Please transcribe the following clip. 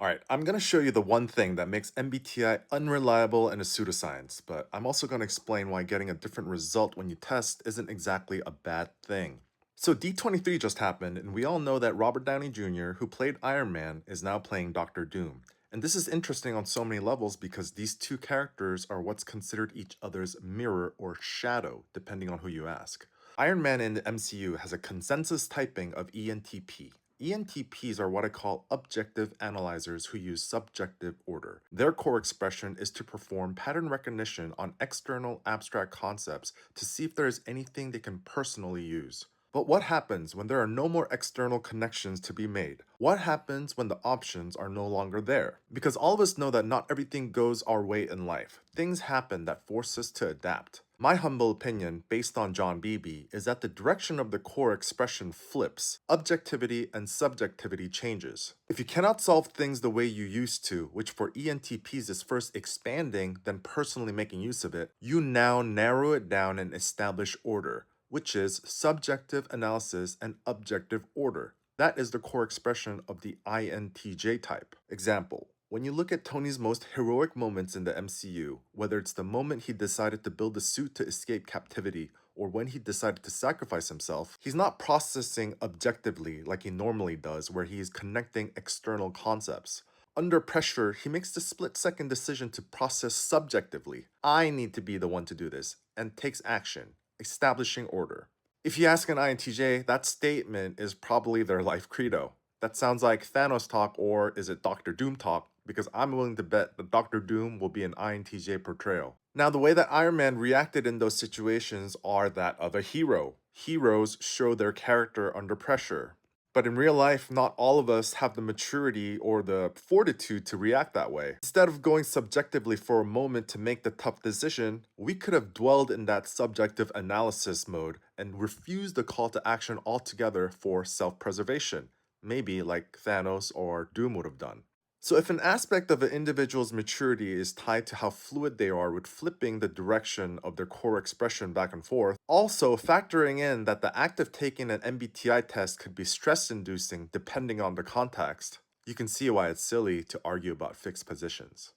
Alright, I'm gonna show you the one thing that makes MBTI unreliable and a pseudoscience, but I'm also gonna explain why getting a different result when you test isn't exactly a bad thing. So D23 just happened, and we all know that Robert Downey Jr., who played Iron Man, is now playing Doctor Doom. And this is interesting on so many levels because these two characters are what's considered each other's mirror or shadow, depending on who you ask. Iron Man in the MCU has a consensus typing of ENTP. ENTPs are what I call objective analyzers who use subjective order. Their core expression is to perform pattern recognition on external abstract concepts to see if there is anything they can personally use. But what happens when there are no more external connections to be made? What happens when the options are no longer there? Because all of us know that not everything goes our way in life. Things happen that force us to adapt. My humble opinion, based on John Beebe, is that the direction of the core expression flips. Objectivity and subjectivity changes. If you cannot solve things the way you used to, which for ENTPs is first expanding, then personally making use of it, you now narrow it down and establish order, which is subjective analysis and objective order. That is the core expression of the INTJ type. Example. When you look at Tony's most heroic moments in the MCU, whether it's the moment he decided to build a suit to escape captivity, or when he decided to sacrifice himself, he's not processing objectively like he normally does, where he is connecting external concepts. Under pressure, he makes the split-second decision to process subjectively. I need to be the one to do this, and takes action, establishing order. If you ask an INTJ, that statement is probably their life credo. That sounds like Thanos talk, or is it Doctor Doom talk? Because I'm willing to bet that Doctor Doom will be an INTJ portrayal. Now, the way that Iron Man reacted in those situations are that of a hero. Heroes show their character under pressure. But in real life, not all of us have the maturity or the fortitude to react that way. Instead of going subjectively for a moment to make the tough decision, we could have dwelled in that subjective analysis mode and refused the call to action altogether for self-preservation, maybe like Thanos or Doom would have done. So if an aspect of an individual's maturity is tied to how fluid they are with flipping the direction of their core expression back and forth, also factoring in that the act of taking an MBTI test could be stress-inducing depending on the context, you can see why it's silly to argue about fixed positions.